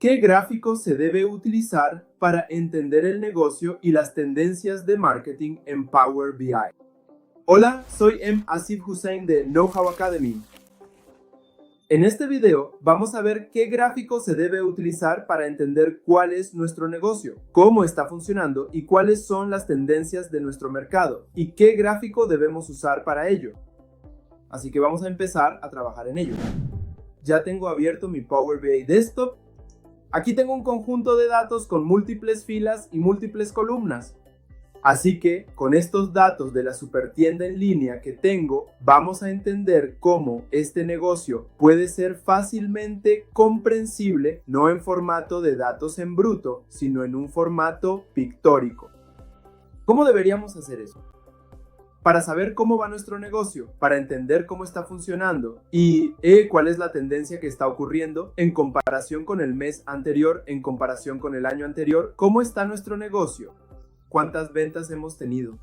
¿Qué gráfico se debe utilizar para entender el negocio y las tendencias de marketing en Power BI? Hola, soy Asif Hussain de Know-How Academy. En este video vamos a ver qué gráfico se debe utilizar para entender cuál es nuestro negocio, cómo está funcionando y cuáles son las tendencias de nuestro mercado y qué gráfico debemos usar para ello. Así que vamos a empezar a trabajar en ello. Ya tengo abierto mi Power BI Desktop. Aquí tengo un conjunto de datos con múltiples filas y múltiples columnas. Así que con estos datos de la supertienda en línea que tengo, vamos a entender cómo este negocio puede ser fácilmente comprensible, no en formato de datos en bruto, sino en un formato pictórico. ¿Cómo deberíamos hacer eso? Para saber cómo va nuestro negocio, para entender cómo está funcionando y cuál es la tendencia que está ocurriendo en comparación con el mes anterior, en comparación con el año anterior, cómo está nuestro negocio, cuántas ventas hemos tenido,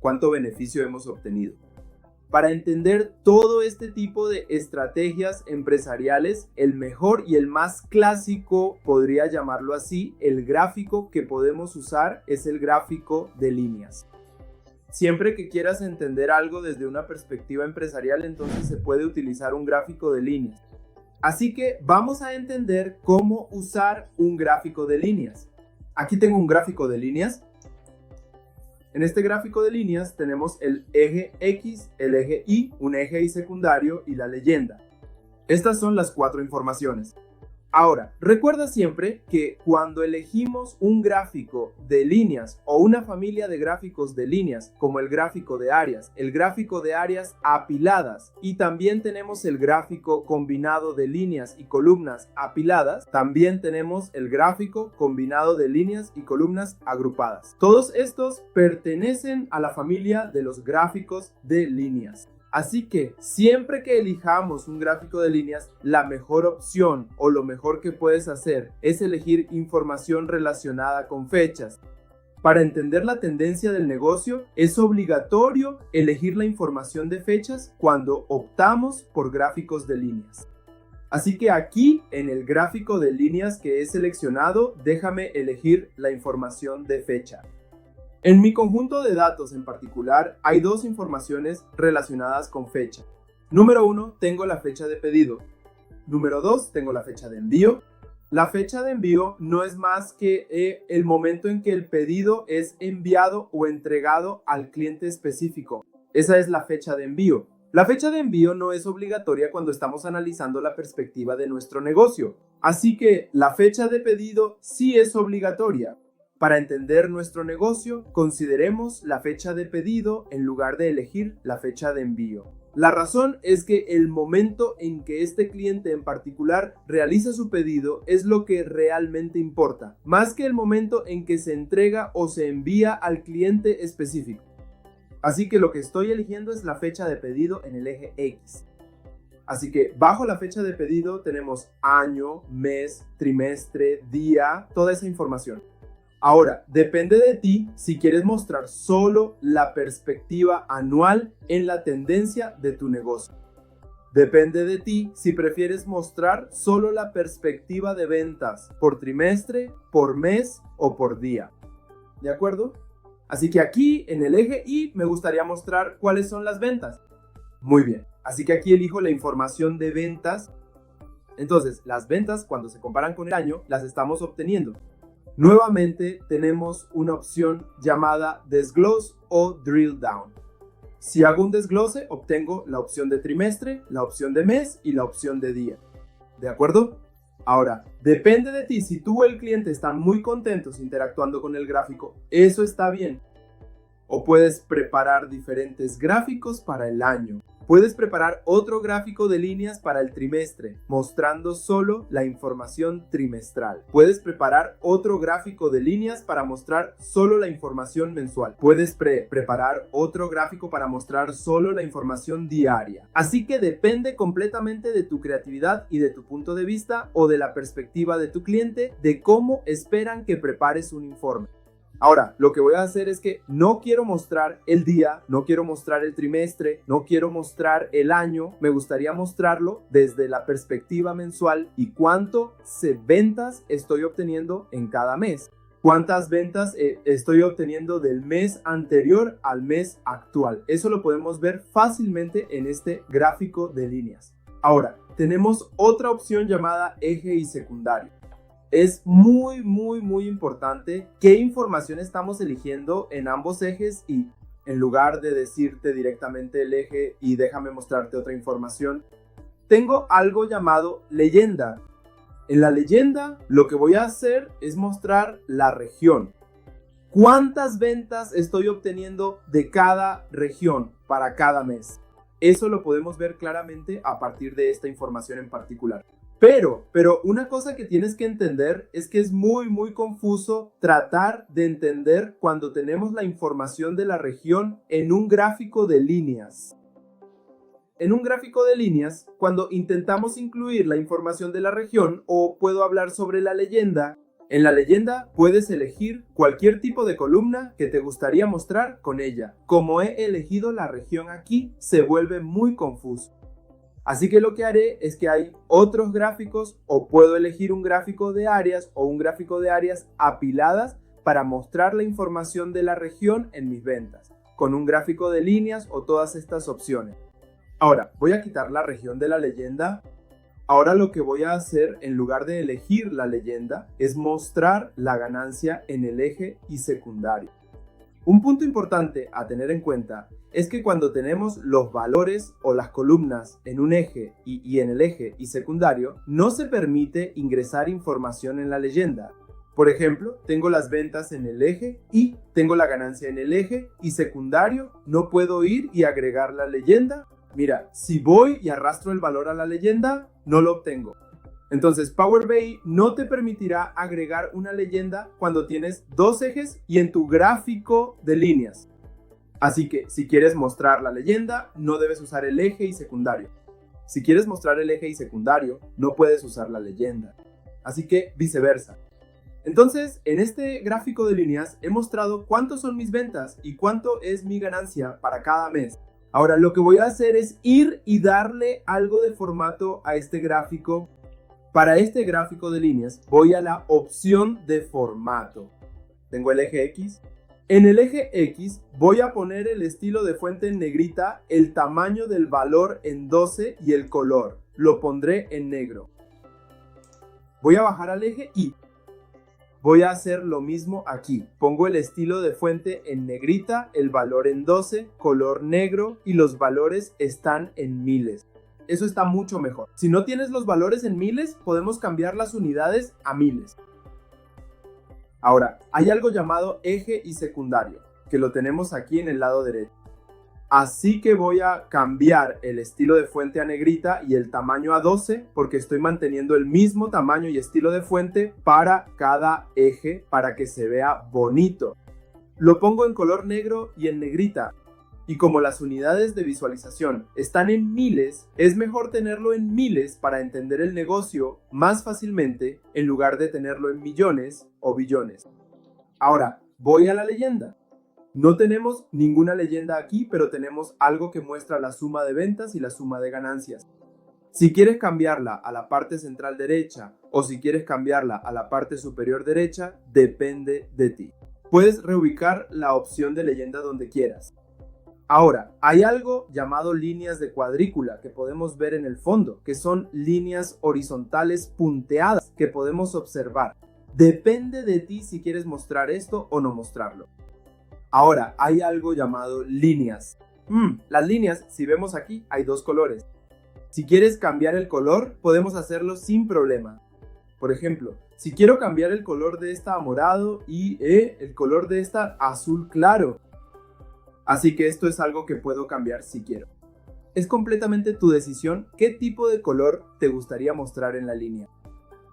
cuánto beneficio hemos obtenido. Para entender todo este tipo de estrategias empresariales, el mejor y el más clásico, podría llamarlo así, el gráfico que podemos usar es el gráfico de líneas. Siempre que quieras entender algo desde una perspectiva empresarial, entonces se puede utilizar un gráfico de líneas. Así que vamos a entender cómo usar un gráfico de líneas. Aquí tengo un gráfico de líneas. En este gráfico de líneas tenemos el eje X, el eje Y, un eje Y secundario y la leyenda. Estas son las 4 informaciones. Ahora, recuerda siempre que cuando elegimos un gráfico de líneas o una familia de gráficos de líneas, como el gráfico de áreas apiladas, y también tenemos el gráfico combinado de líneas y columnas apiladas, también tenemos el gráfico combinado de líneas y columnas agrupadas. Todos estos pertenecen a la familia de los gráficos de líneas. Así que siempre que elijamos un gráfico de líneas, la mejor opción o lo mejor que puedes hacer es elegir información relacionada con fechas. Para entender la tendencia del negocio, es obligatorio elegir la información de fechas cuando optamos por gráficos de líneas. Así que aquí en el gráfico de líneas que he seleccionado, déjame elegir la información de fecha. En mi conjunto de datos en particular, hay 2 informaciones relacionadas con fecha. Número 1, tengo la fecha de pedido. Número 2, tengo la fecha de envío. La fecha de envío no es más que el momento en que el pedido es enviado o entregado al cliente específico. Esa es la fecha de envío. La fecha de envío no es obligatoria cuando estamos analizando la perspectiva de nuestro negocio. Así que la fecha de pedido sí es obligatoria. Para entender nuestro negocio, consideremos la fecha de pedido en lugar de elegir la fecha de envío. La razón es que el momento en que este cliente en particular realiza su pedido es lo que realmente importa, más que el momento en que se entrega o se envía al cliente específico. Así que lo que estoy eligiendo es la fecha de pedido en el eje X. Así que bajo la fecha de pedido tenemos año, mes, trimestre, día, toda esa información. Ahora, depende de ti si quieres mostrar solo la perspectiva anual en la tendencia de tu negocio. Depende de ti si prefieres mostrar solo la perspectiva de ventas por trimestre, por mes o por día. ¿De acuerdo? Así que aquí en el eje Y me gustaría mostrar cuáles son las ventas. Muy bien, así que aquí elijo la información de ventas. Entonces, las ventas cuando se comparan con el año las estamos obteniendo. Nuevamente tenemos una opción llamada Desglose o Drill Down. Si hago un desglose, obtengo la opción de trimestre, la opción de mes y la opción de día. ¿De acuerdo? Ahora, depende de ti. Si tú o el cliente están muy contentos interactuando con el gráfico, eso está bien. O puedes preparar diferentes gráficos para el año. Puedes preparar otro gráfico de líneas para el trimestre, mostrando solo la información trimestral. Puedes preparar otro gráfico de líneas para mostrar solo la información mensual. Puedes preparar otro gráfico para mostrar solo la información diaria. Así que depende completamente de tu creatividad y de tu punto de vista o de la perspectiva de tu cliente de cómo esperan que prepares un informe. Ahora, lo que voy a hacer es que no quiero mostrar el día, no quiero mostrar el trimestre, no quiero mostrar el año, me gustaría mostrarlo desde la perspectiva mensual y cuántas ventas estoy obteniendo en cada mes. Cuántas ventas estoy obteniendo del mes anterior al mes actual. Eso lo podemos ver fácilmente en este gráfico de líneas. Ahora, tenemos otra opción llamada eje y secundario. Es muy importante qué información estamos eligiendo en ambos ejes y en lugar de decirte directamente el eje y déjame mostrarte otra información, tengo algo llamado leyenda. En la leyenda lo que voy a hacer es mostrar la región. ¿Cuántas ventas estoy obteniendo de cada región para cada mes? Eso lo podemos ver claramente a partir de esta información en particular. Pero una cosa que tienes que entender es que es muy confuso tratar de entender cuando tenemos la información de la región en un gráfico de líneas. En un gráfico de líneas, cuando intentamos incluir la información de la región o puedo hablar sobre la leyenda, en la leyenda puedes elegir cualquier tipo de columna que te gustaría mostrar con ella. Como he elegido la región aquí, se vuelve muy confuso. Así que lo que haré es que hay otros gráficos o puedo elegir un gráfico de áreas o un gráfico de áreas apiladas para mostrar la información de la región en mis ventas, con un gráfico de líneas o todas estas opciones. Ahora, voy a quitar la región de la leyenda. Ahora lo que voy a hacer en lugar de elegir la leyenda es mostrar la ganancia en el eje y secundario. Un punto importante a tener en cuenta es que cuando tenemos los valores o las columnas en un eje y en el eje y secundario, no se permite ingresar información en la leyenda. Por ejemplo, tengo las ventas en el eje y tengo la ganancia en el eje y secundario, no puedo ir y agregar la leyenda. Mira, si voy y arrastro el valor a la leyenda, no lo obtengo. Entonces, Power BI no te permitirá agregar una leyenda cuando tienes dos ejes y en tu gráfico de líneas. Así que, si quieres mostrar la leyenda, no debes usar el eje y secundario. Si quieres mostrar el eje y secundario, no puedes usar la leyenda. Así que, viceversa. Entonces, en este gráfico de líneas he mostrado cuántos son mis ventas y cuánto es mi ganancia para cada mes. Ahora, lo que voy a hacer es ir y darle algo de formato a este gráfico. Para este gráfico de líneas voy a la opción de formato. Tengo el eje X. En el eje X voy a poner el estilo de fuente en negrita, el tamaño del valor en 12 y el color. Lo pondré en negro. Voy a bajar al eje Y. Voy a hacer lo mismo aquí. Pongo el estilo de fuente en negrita, el valor en 12, color negro y los valores están en miles. Eso está mucho mejor. Si no tienes los valores en miles, podemos cambiar las unidades a miles. Ahora, hay algo llamado eje y secundario, que lo tenemos aquí en el lado derecho. Así que voy a cambiar el estilo de fuente a negrita y el tamaño a 12, porque estoy manteniendo el mismo tamaño y estilo de fuente para cada eje, para que se vea bonito. Lo pongo en color negro y en negrita. Y como las unidades de visualización están en miles, es mejor tenerlo en miles para entender el negocio más fácilmente en lugar de tenerlo en millones o billones. Ahora, voy a la leyenda. No tenemos ninguna leyenda aquí, pero tenemos algo que muestra la suma de ventas y la suma de ganancias. Si quieres cambiarla a la parte central derecha o si quieres cambiarla a la parte superior derecha, depende de ti. Puedes reubicar la opción de leyenda donde quieras. Ahora, hay algo llamado líneas de cuadrícula que podemos ver en el fondo, que son líneas horizontales punteadas que podemos observar. Depende de ti si quieres mostrar esto o no mostrarlo. Ahora, hay algo llamado líneas. Las líneas, si vemos aquí, hay dos colores. Si quieres cambiar el color, podemos hacerlo sin problema. Por ejemplo, si quiero cambiar el color de esta a morado y el color de esta a azul claro. Así que esto es algo que puedo cambiar si quiero. Es completamente tu decisión qué tipo de color te gustaría mostrar en la línea.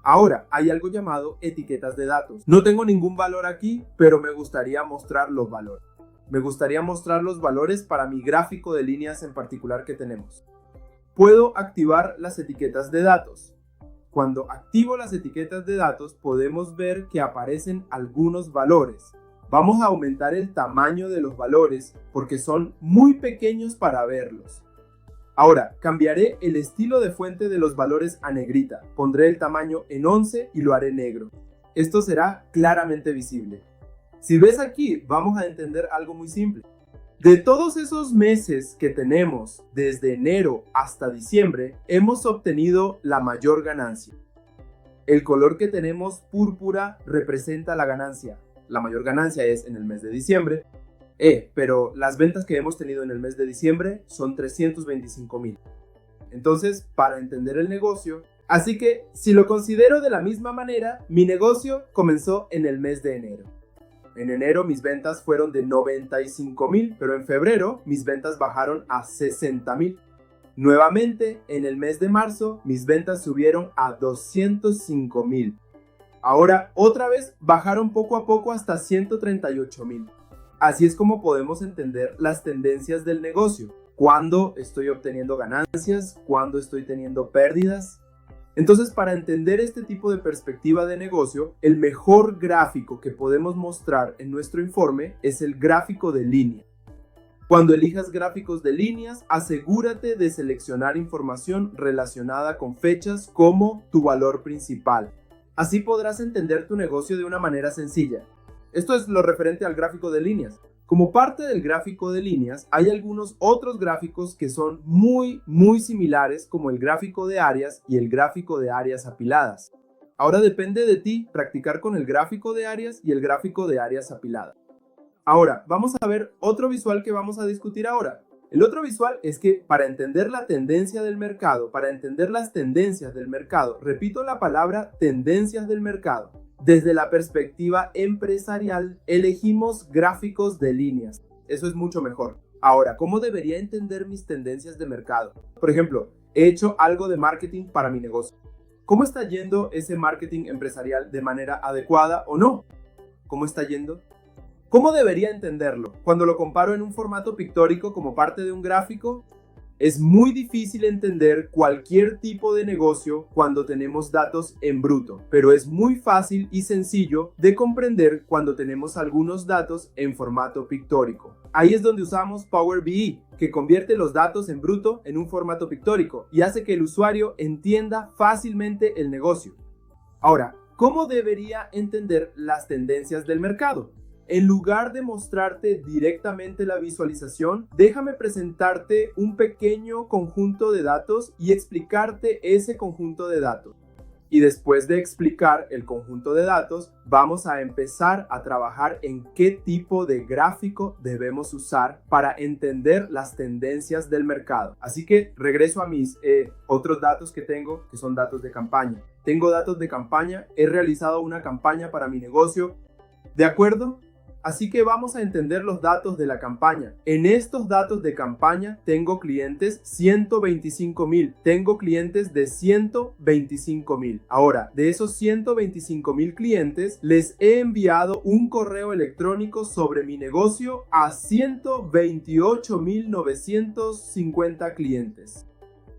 Ahora, hay algo llamado etiquetas de datos. No tengo ningún valor aquí, pero me gustaría mostrar los valores. Me gustaría mostrar los valores para mi gráfico de líneas en particular que tenemos. Puedo activar las etiquetas de datos. Cuando activo las etiquetas de datos, podemos ver que aparecen algunos valores. Vamos a aumentar el tamaño de los valores porque son muy pequeños para verlos. Ahora, cambiaré el estilo de fuente de los valores a negrita. Pondré el tamaño en 11 y lo haré negro. Esto será claramente visible. Si ves aquí, vamos a entender algo muy simple. De todos esos meses que tenemos, desde enero hasta diciembre, hemos obtenido la mayor ganancia. El color que tenemos púrpura representa la ganancia. La mayor ganancia es en el mes de diciembre. Pero las ventas que hemos tenido en el mes de diciembre son 325,000. Entonces, para entender el negocio, así que si lo considero de la misma manera, mi negocio comenzó en el mes de enero. En enero mis ventas fueron de 95,000, pero en febrero mis ventas bajaron a 60,000. Nuevamente, en el mes de marzo, mis ventas subieron a 205,000. Ahora, otra vez, bajaron poco a poco hasta 138,000. Así es como podemos entender las tendencias del negocio. ¿Cuándo estoy obteniendo ganancias? ¿Cuándo estoy teniendo pérdidas? Entonces, para entender este tipo de perspectiva de negocio, el mejor gráfico que podemos mostrar en nuestro informe es el gráfico de línea. Cuando elijas gráficos de líneas, asegúrate de seleccionar información relacionada con fechas como tu valor principal. Así podrás entender tu negocio de una manera sencilla. Esto es lo referente al gráfico de líneas. Como parte del gráfico de líneas, hay algunos otros gráficos que son muy similares, como el gráfico de áreas y el gráfico de áreas apiladas. Ahora depende de ti practicar con el gráfico de áreas y el gráfico de áreas apiladas. Ahora, vamos a ver otro visual que vamos a discutir ahora. El otro visual es que para entender la tendencia del mercado, para entender las tendencias del mercado, repito la palabra tendencias del mercado, desde la perspectiva empresarial, elegimos gráficos de líneas. Eso es mucho mejor. Ahora, ¿cómo debería entender mis tendencias de mercado? Por ejemplo, he hecho algo de marketing para mi negocio. ¿Cómo está yendo ese marketing empresarial de manera adecuada o no? ¿Cómo está yendo? ¿Cómo debería entenderlo? Cuando lo comparo en un formato pictórico como parte de un gráfico, es muy difícil entender cualquier tipo de negocio cuando tenemos datos en bruto, pero es muy fácil y sencillo de comprender cuando tenemos algunos datos en formato pictórico. Ahí es donde usamos Power BI, que convierte los datos en bruto en un formato pictórico y hace que el usuario entienda fácilmente el negocio. Ahora, ¿cómo debería entender las tendencias del mercado? En lugar de mostrarte directamente la visualización, déjame presentarte un pequeño conjunto de datos y explicarte ese conjunto de datos. Y después de explicar el conjunto de datos, vamos a empezar a trabajar en qué tipo de gráfico debemos usar para entender las tendencias del mercado. Así que regreso a mis otros datos que tengo, que son datos de campaña. Tengo datos de campaña, he realizado una campaña para mi negocio, ¿de acuerdo? Así que vamos a entender los datos de la campaña. En estos datos de campaña tengo clientes 125,000. Tengo clientes de 125,000. Ahora, de esos 125,000 clientes, les he enviado un correo electrónico sobre mi negocio a 128,950 clientes.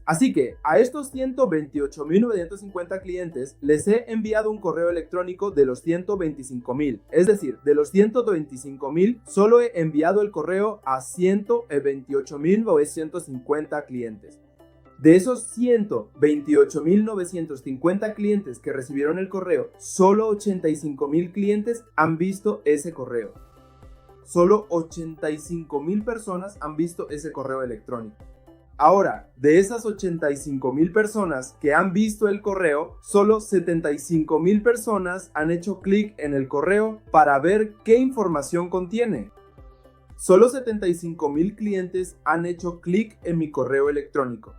Así que a estos 128,950 clientes les he enviado un correo electrónico de los 125,000. Es decir, de los 125,000 solo he enviado el correo a 128,950 clientes. De esos 128,950 clientes que recibieron el correo, solo 85,000 clientes han visto ese correo. Solo 85,000 personas han visto ese correo electrónico. Ahora, de esas 85,000 personas que han visto el correo, solo 75,000 personas han hecho clic en el correo para ver qué información contiene. Solo 75,000 clientes han hecho clic en mi correo electrónico.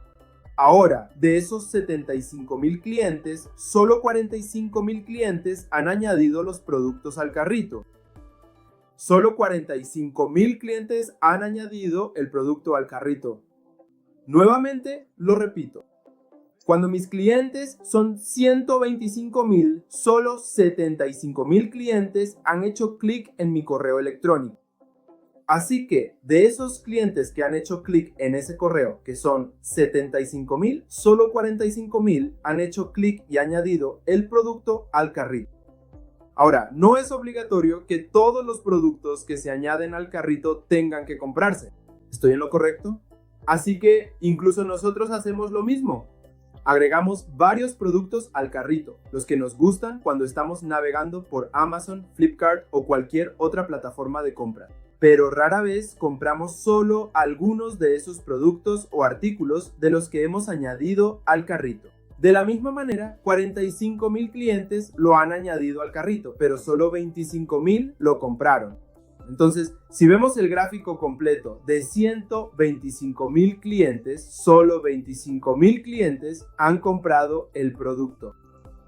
Ahora, de esos 75,000 clientes, solo 45,000 clientes han añadido los productos al carrito. Solo 45,000 clientes han añadido el producto al carrito. Nuevamente lo repito, cuando mis clientes son 125,000, solo 75,000 clientes han hecho clic en mi correo electrónico. Así que de esos clientes que han hecho clic en ese correo, que son 75,000, solo 45,000 han hecho clic y añadido el producto al carrito. Ahora, no es obligatorio que todos los productos que se añaden al carrito tengan que comprarse. ¿Estoy en lo correcto? Así que incluso nosotros hacemos lo mismo. Agregamos varios productos al carrito, los que nos gustan cuando estamos navegando por Amazon, Flipkart o cualquier otra plataforma de compra. Pero rara vez compramos solo algunos de esos productos o artículos de los que hemos añadido al carrito. De la misma manera, 45,000 clientes lo han añadido al carrito, pero solo 25,000 lo compraron. Entonces, si vemos el gráfico completo de 125,000 clientes, solo 25,000 clientes han comprado el producto.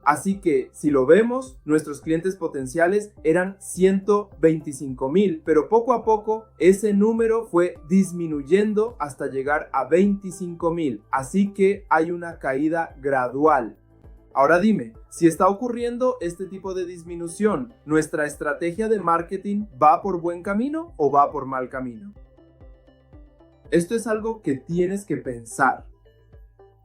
Así que, si lo vemos, nuestros clientes potenciales eran 125,000, pero poco a poco ese número fue disminuyendo hasta llegar a 25,000. Así que hay una caída gradual. Ahora dime, si está ocurriendo este tipo de disminución, ¿nuestra estrategia de marketing va por buen camino o va por mal camino? Esto es algo que tienes que pensar.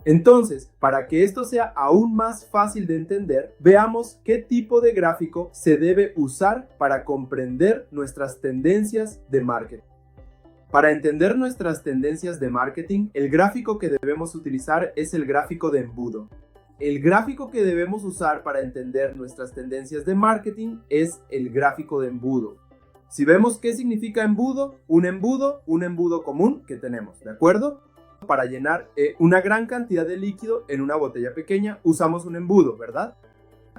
Entonces, para que esto sea aún más fácil de entender, veamos qué tipo de gráfico se debe usar para comprender nuestras tendencias de marketing. Para entender nuestras tendencias de marketing, el gráfico que debemos utilizar es el gráfico de embudo. El gráfico que debemos usar para entender nuestras tendencias de marketing es el gráfico de embudo. Si vemos qué significa embudo, un embudo común que tenemos, ¿de acuerdo? Para llenar una gran cantidad de líquido en una botella pequeña, usamos un embudo, ¿verdad?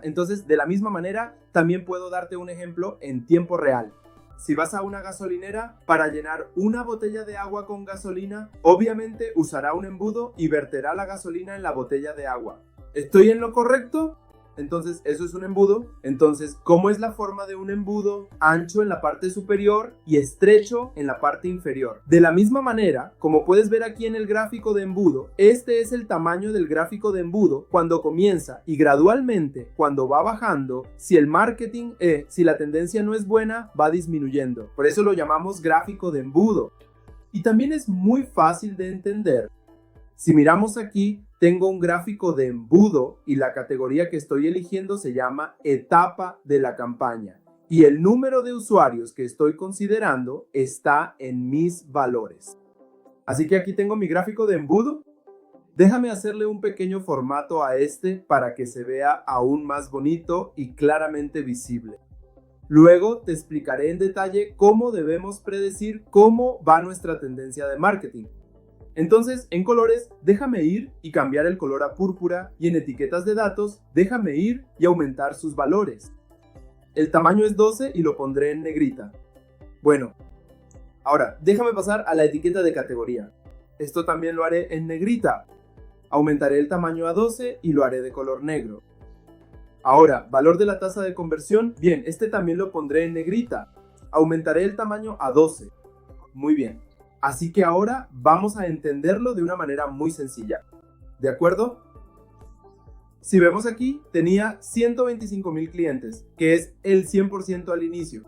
Entonces, de la misma manera, también puedo darte un ejemplo en tiempo real. Si vas a una gasolinera para llenar una botella de agua con gasolina, obviamente usará un embudo y verterá la gasolina en la botella de agua. ¿Estoy en lo correcto? Entonces, eso es un embudo. Entonces, ¿cómo es la forma de un embudo? Ancho en la parte superior y estrecho en la parte inferior. De la misma manera, como puedes ver aquí en el gráfico de embudo, este es el tamaño del gráfico de embudo cuando comienza y gradualmente, cuando va bajando, si el marketing, si la tendencia no es buena, va disminuyendo. Por eso lo llamamos gráfico de embudo. Y también es muy fácil de entender. Si miramos aquí, tengo un gráfico de embudo y la categoría que estoy eligiendo se llama etapa de la campaña. Y el número de usuarios que estoy considerando está en mis valores. Así que aquí tengo mi gráfico de embudo. Déjame hacerle un pequeño formato a este para que se vea aún más bonito y claramente visible. Luego te explicaré en detalle cómo debemos predecir cómo va nuestra tendencia de marketing. Entonces, en colores, déjame ir y cambiar el color a púrpura y en etiquetas de datos, déjame ir y aumentar sus valores. El tamaño es 12 y lo pondré en negrita. Bueno, ahora déjame pasar a la etiqueta de categoría. Esto también lo haré en negrita. Aumentaré el tamaño a 12 y lo haré de color negro. Ahora, valor de la tasa de conversión. Bien, este también lo pondré en negrita. Aumentaré el tamaño a 12. Muy bien. Así que ahora vamos a entenderlo de una manera muy sencilla. ¿De acuerdo? Si vemos aquí, tenía 125,000 clientes, que es el 100% al inicio.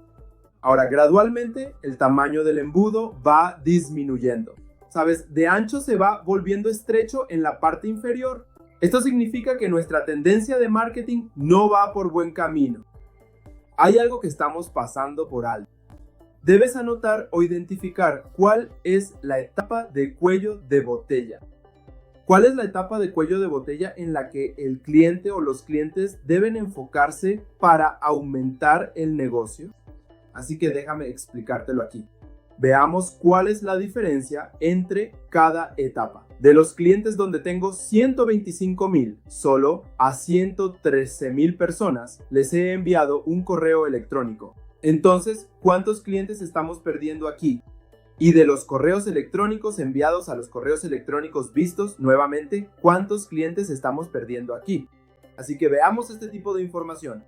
Ahora, gradualmente, el tamaño del embudo va disminuyendo. ¿Sabes? De ancho se va volviendo estrecho en la parte inferior. Esto significa que nuestra tendencia de marketing no va por buen camino. Hay algo que estamos pasando por alto. Debes anotar o identificar cuál es la etapa de cuello de botella. ¿Cuál es la etapa de cuello de botella en la que el cliente o los clientes deben enfocarse para aumentar el negocio? Así que déjame explicártelo aquí. Veamos cuál es la diferencia entre cada etapa. De los clientes donde tengo 125,000, solo a 113,000 personas les he enviado un correo electrónico. Entonces, ¿cuántos clientes estamos perdiendo aquí? Y de los correos electrónicos enviados a los correos electrónicos vistos, nuevamente, ¿cuántos clientes estamos perdiendo aquí? Así que veamos este tipo de información.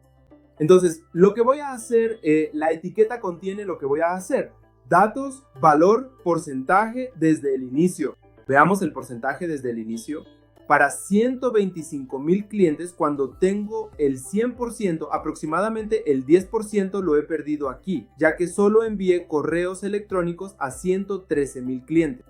Entonces, lo que voy a hacer, la etiqueta contiene lo que voy a hacer. Datos, valor, porcentaje desde el inicio. Veamos el porcentaje desde el inicio. Para 125,000 clientes, cuando tengo el 100%, aproximadamente el 10% lo he perdido aquí, ya que solo envié correos electrónicos a 113,000 clientes.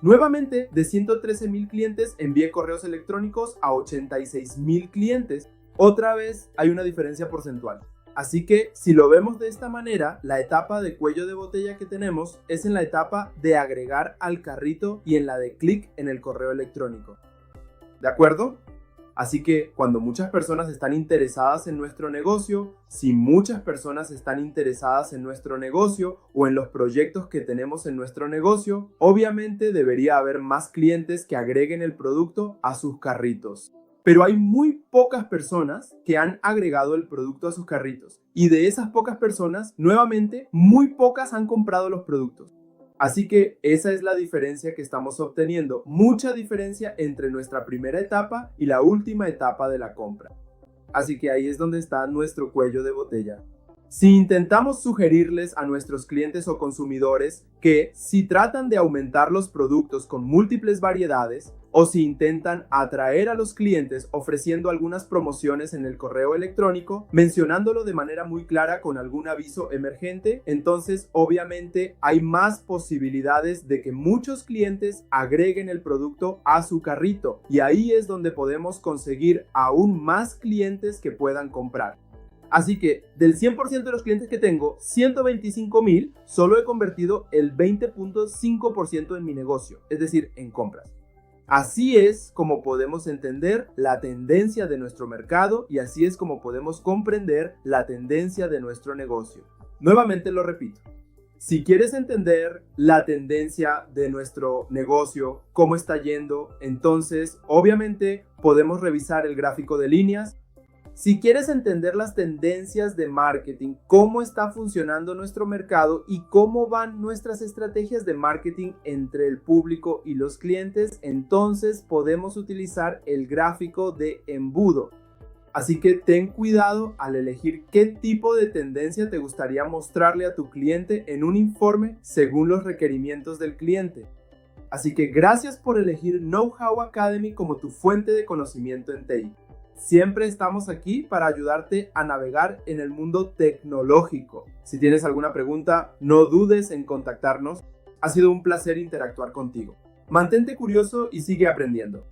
Nuevamente, de 113,000 clientes, envié correos electrónicos a 86,000 clientes. Otra vez hay una diferencia porcentual. Así que, si lo vemos de esta manera, la etapa de cuello de botella que tenemos es en la etapa de agregar al carrito y en la de clic en el correo electrónico. ¿De acuerdo? Así que cuando muchas personas están interesadas en nuestro negocio, si muchas personas están interesadas en nuestro negocio o en los proyectos que tenemos en nuestro negocio, obviamente debería haber más clientes que agreguen el producto a sus carritos. Pero hay muy pocas personas que han agregado el producto a sus carritos. Y de esas pocas personas, nuevamente, muy pocas han comprado los productos. Así que esa es la diferencia que estamos obteniendo. Mucha diferencia entre nuestra primera etapa y la última etapa de la compra. Así que ahí es donde está nuestro cuello de botella. Si intentamos sugerirles a nuestros clientes o consumidores que si tratan de aumentar los productos con múltiples variedades o si intentan atraer a los clientes ofreciendo algunas promociones en el correo electrónico, mencionándolo de manera muy clara con algún aviso emergente, entonces obviamente hay más posibilidades de que muchos clientes agreguen el producto a su carrito y ahí es donde podemos conseguir aún más clientes que puedan comprar. Así que del 100% de los clientes que tengo, 125,000 solo he convertido el 20.5% en mi negocio, es decir, en compras. Así es como podemos entender la tendencia de nuestro mercado y así es como podemos comprender la tendencia de nuestro negocio. Nuevamente lo repito. Si quieres entender la tendencia de nuestro negocio, cómo está yendo, entonces obviamente podemos revisar el gráfico de líneas. Si quieres entender las tendencias de marketing, cómo está funcionando nuestro mercado y cómo van nuestras estrategias de marketing entre el público y los clientes, entonces podemos utilizar el gráfico de embudo. Así que ten cuidado al elegir qué tipo de tendencia te gustaría mostrarle a tu cliente en un informe según los requerimientos del cliente. Así que gracias por elegir Know How Academy como tu fuente de conocimiento en TI. Siempre estamos aquí para ayudarte a navegar en el mundo tecnológico. Si tienes alguna pregunta, no dudes en contactarnos. Ha sido un placer interactuar contigo. Mantente curioso y sigue aprendiendo.